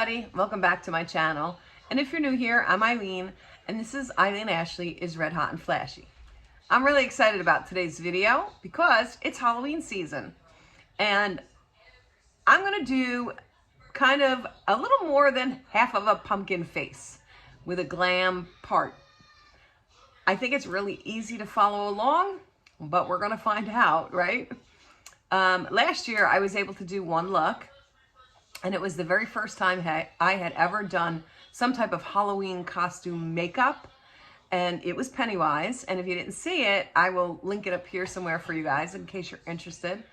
everybody, welcome back to my channel. And if you're new here, I'm Eileen, and this is Eileen Ashley is Red Hot and Flashy. I'm really excited about today's video because it's Halloween season. And I'm gonna do kind of a little more than half of a pumpkin face with a glam part. I think it's really easy to follow along, but we're gonna find out, right? Last year I was able to do one look, and it was the very first time I had ever done some type of Halloween costume makeup, and it was Pennywise. And if you didn't see it, I will link it up here somewhere for you guys in case you're interested.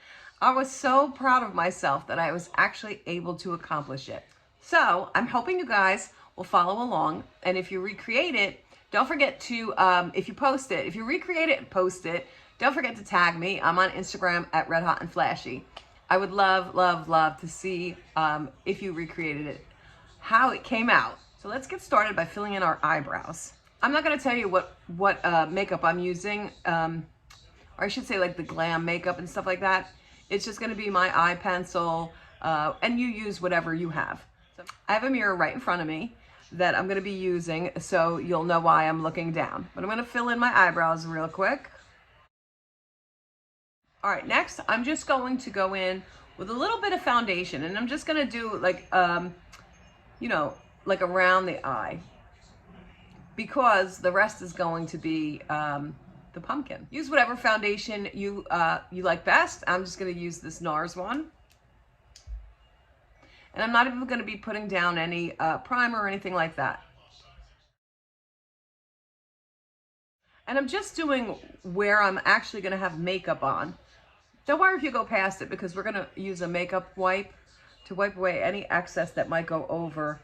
I was so proud of myself that I was actually able to accomplish it. So I'm hoping you guys will follow along, and if you recreate it, don't forget to, if you recreate it and post it, don't forget to tag me. I'm on Instagram at redhotandflashy. I would love to see if you recreated it, how it came out. So let's get started by filling in our eyebrows. I'm not going to tell you what makeup I'm using, or I should say like the glam makeup and stuff like that. It's just going to be my eye pencil, and you use whatever you have. So I have a mirror right in front of me that I'm going to be using, so you'll know why I'm looking down. But I'm going to fill in my eyebrows real quick. All right, next, I'm just going to go in with a little bit of foundation, and I'm just going to do like, you know, like around the eye, because the rest is going to be the pumpkin. Use whatever foundation you like best. I'm just going to use this NARS one. And I'm not even going to be putting down any primer or anything like that. And I'm just doing where I'm actually going to have makeup on. Don't worry if you go past it, because we're going to use a makeup wipe to wipe away any excess that might go over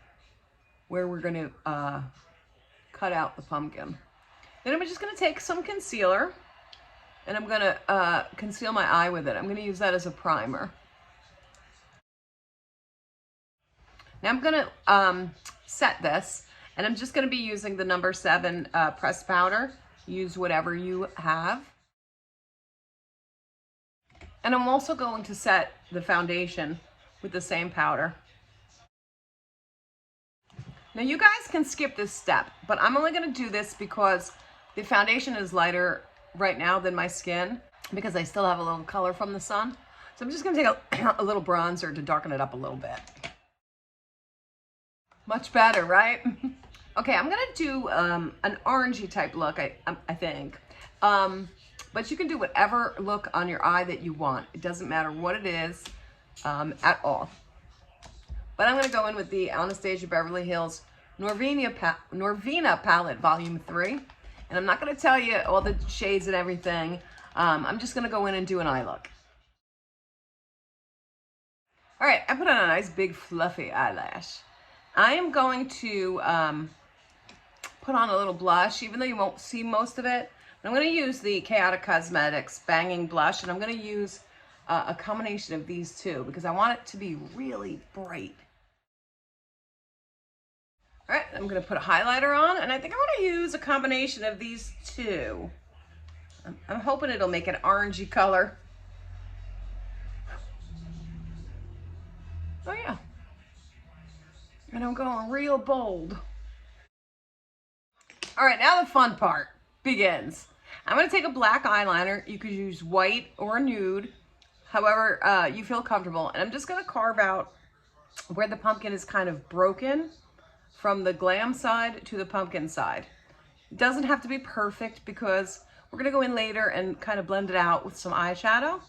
where we're going to cut out the pumpkin. Then I'm just going to take some concealer, and I'm going to conceal my eye with it. I'm going to use that as a primer. Now I'm going to set this, and I'm just going to be using the number 7 pressed powder. Use whatever you have. And I'm also going to set the foundation with the same powder. Now you guys can skip this step, but I'm only going to do this because the foundation is lighter right now than my skin, because I still have a little color from the sun. So I'm just going to take a little bronzer to darken it up a little bit. Much better, right? Okay, I'm going to do an orangey type look, I think. But you can do whatever look on your eye that you want. It doesn't matter what it is at all. But I'm going to go in with the Anastasia Beverly Hills Norvina palette volume 3. And I'm not going to tell you all the shades and everything. I'm just going to go in and do an eye look. All right, I put on a nice big fluffy eyelash. I am going to put on a little blush, even though you won't see most of it. I'm going to use the Chaotic Cosmetics Banging Blush, and I'm going to use a combination of these two because I want it to be really bright. All right, I'm going to put a highlighter on, and I think I'm going to use a combination of these two. I'm hoping it'll make an orangey color. Oh yeah. And I'm going real bold. All right, now the fun part begins. I'm going to take a black eyeliner. You could use white or nude, however you feel comfortable. And I'm just going to carve out where the pumpkin is kind of broken from the glam side to the pumpkin side. It doesn't have to be perfect because we're going to go in later and kind of blend it out with some eyeshadow.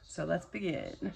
So let's begin.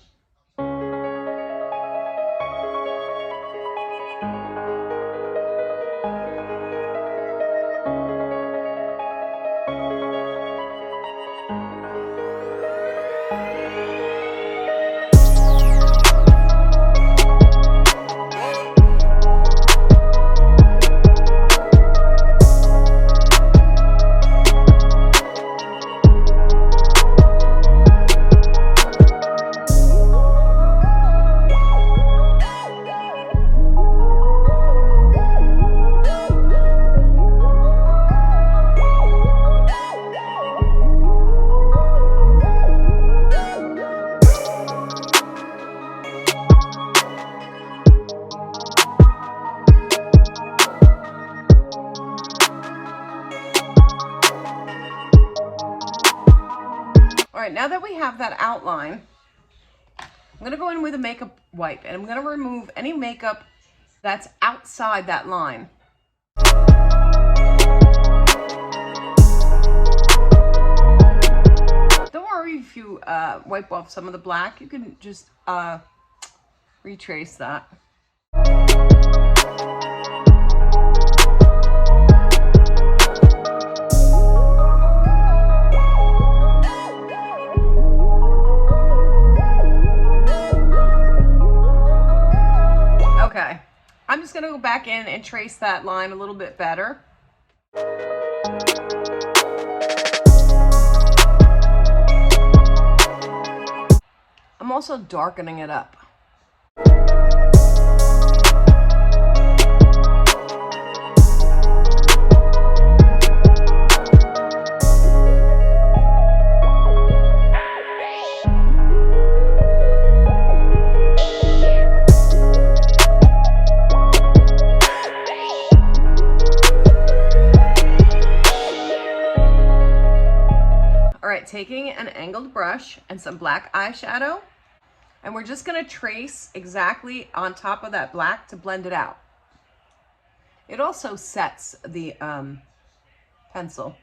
right, now that we have that outline, I'm going to go in with a makeup wipe and I'm going to remove any makeup that's outside that line. Don't worry if you wipe off some of the black, you can just retrace that. Okay, I'm just gonna go back in and trace that line a little bit better. I'm also darkening it up. All right, taking an angled brush and some black eyeshadow, and we're just gonna trace exactly on top of that black to blend it out. It also sets the pencil.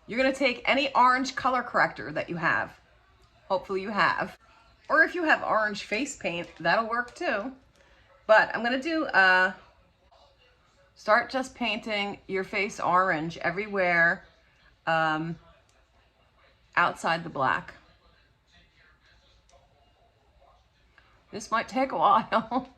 You're going to take any orange color corrector that you have. Hopefully you have. Or if you have orange face paint, that'll work too. But I'm going to do, start just painting your face orange everywhere outside the black. This might take a while.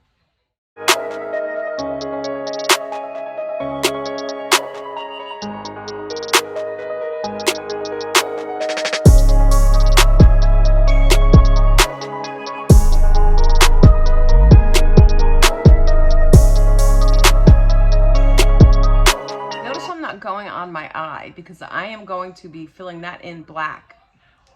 Going on my eye because I am going to be filling that in black.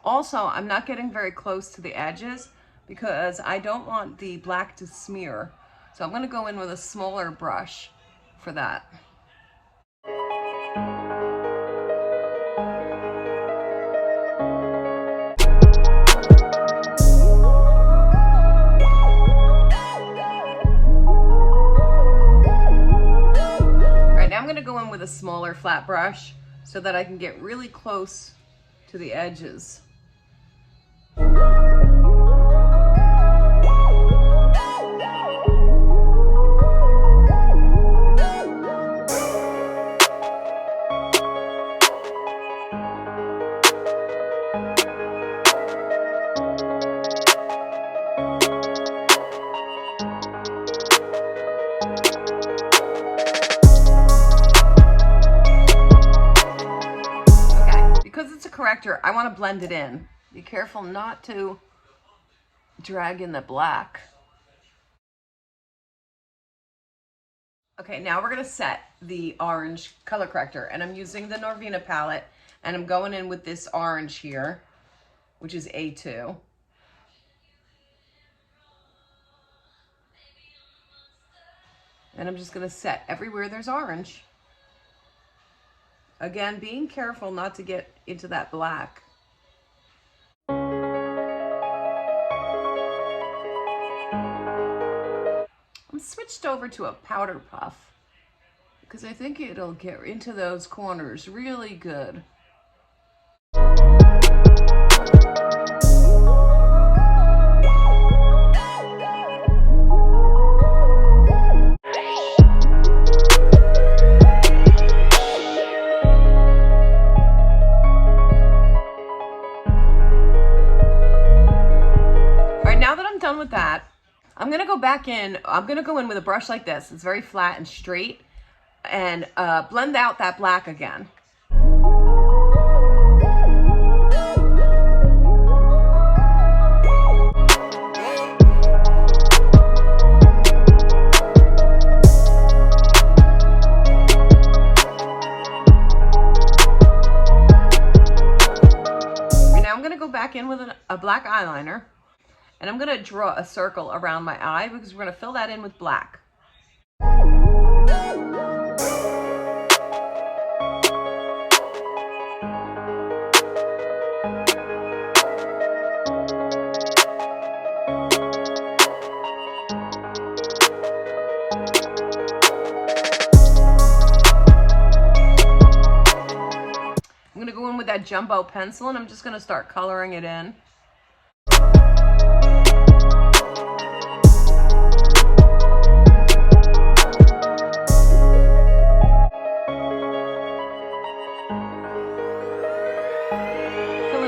Also, I'm not getting very close to the edges because I don't want the black to smear. So I'm going to go in with a smaller brush for that. Go in with a smaller flat brush so that I can get really close to the edges. Corrector, I want to blend it in. Be careful not to drag in the black. Okay, now we're going to set the orange color corrector, and I'm using the Norvina palette, and I'm going in with this orange here, which is A2. And I'm just going to set everywhere there's orange. Again, being careful not to get into that black. I'm switched over to a powder puff because I think it'll get into those corners really good. With that, I'm gonna go back in. I'm gonna go in with a brush like this. It's very flat and straight, and blend out that black again. And now I'm gonna go back in with a black eyeliner. And I'm going to draw a circle around my eye because we're going to fill that in with black. I'm going to go in with that jumbo pencil and I'm just going to start coloring it in.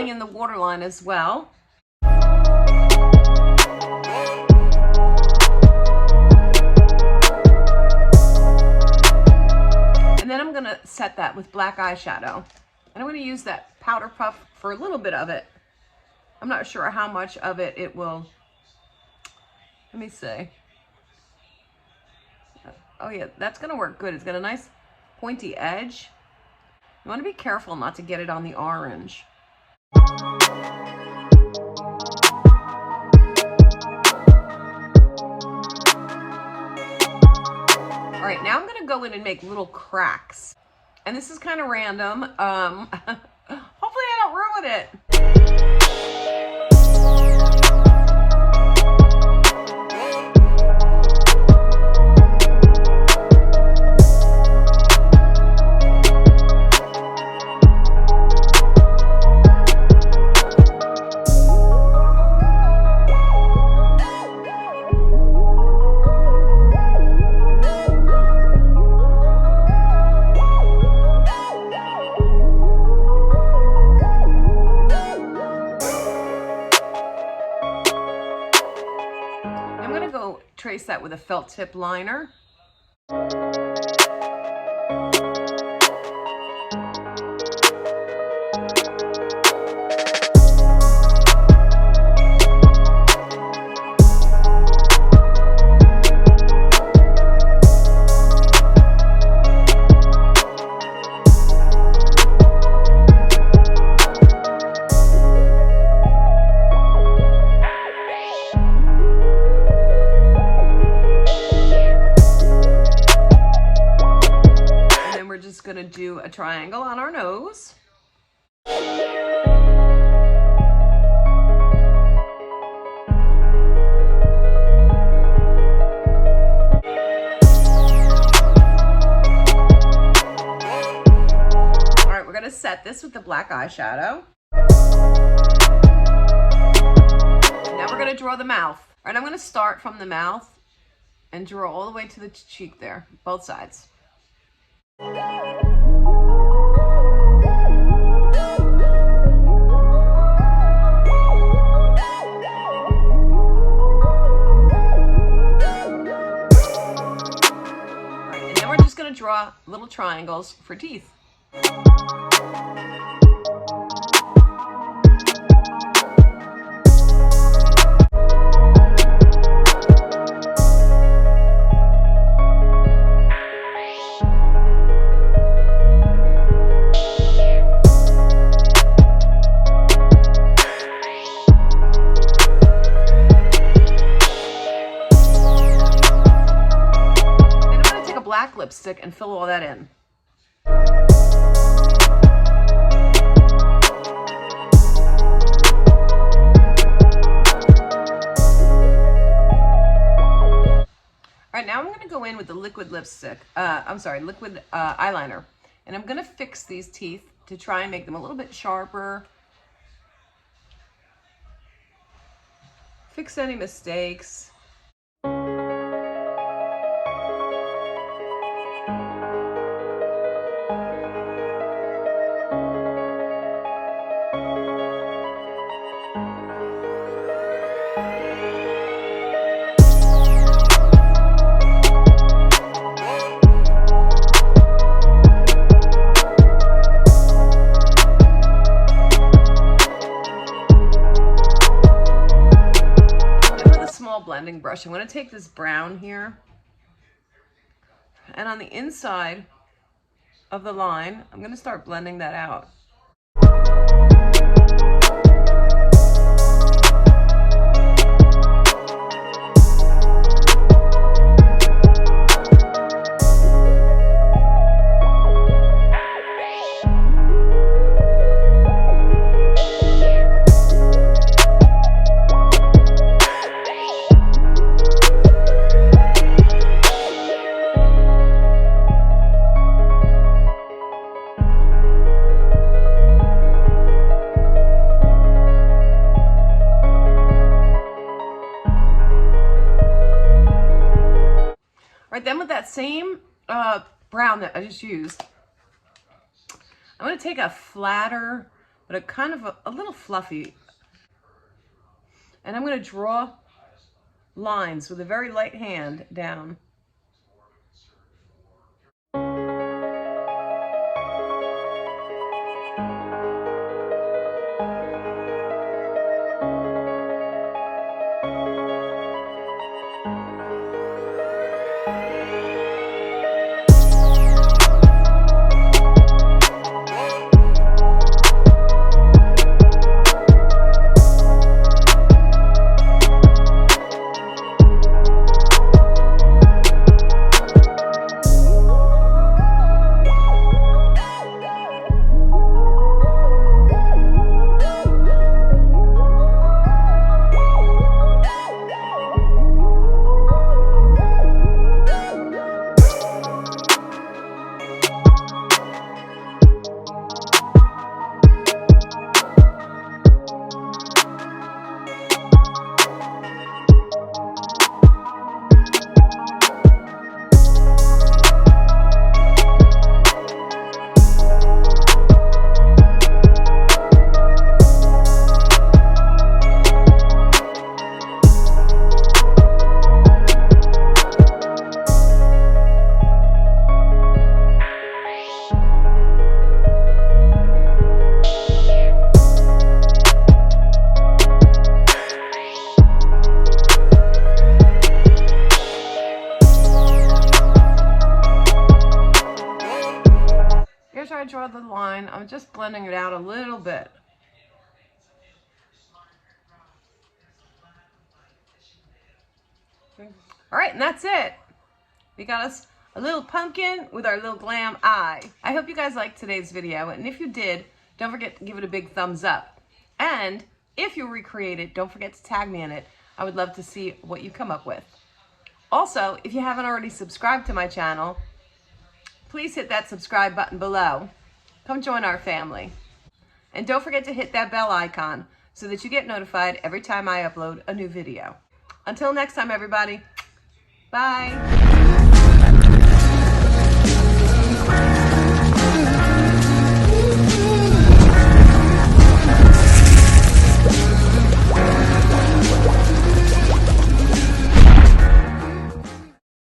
In the waterline as well. And then I'm going to set that with black eyeshadow. And I'm going to use that powder puff for a little bit of it. I'm not sure how much of it will. Let me see. Oh yeah, that's going to work good. It's got a nice pointy edge. You want to be careful not to get it on the orange. All right, now I'm going to go in and make little cracks. And this is kind of random. Hopefully I don't ruin it. Trace that with a felt tip liner. Going to do a triangle on our nose. All right, we're going to set this with the black eyeshadow. Now we're going to draw the mouth. All right, I'm going to start from the mouth and draw all the way to the cheek there, both sides. Draw little triangles for teeth. black lipstick and fill all that in. All right, now I'm gonna go in with the liquid lipstick, liquid eyeliner. And I'm gonna fix these teeth to try and make them a little bit sharper. Fix any mistakes. Blending brush, I'm going to take this brown here, and on the inside of the line I'm going to start blending that out. Right, then with that same brown that I just used, I'm going to take a flatter, but a kind of a little fluffy, and I'm going to draw lines with a very light hand down. Here's where I draw the line. I'm just blending it out a little bit. All right, and that's it. We got us a little pumpkin with our little glam eye. I hope you guys liked today's video, and if you did, don't forget to give it a big thumbs up. And if you recreate it, don't forget to tag me in it. I would love to see what you come up with. Also, if you haven't already subscribed to my channel, please hit that subscribe button below. Come join our family. And don't forget to hit that bell icon so that you get notified every time I upload a new video. Until next time, everybody. Bye.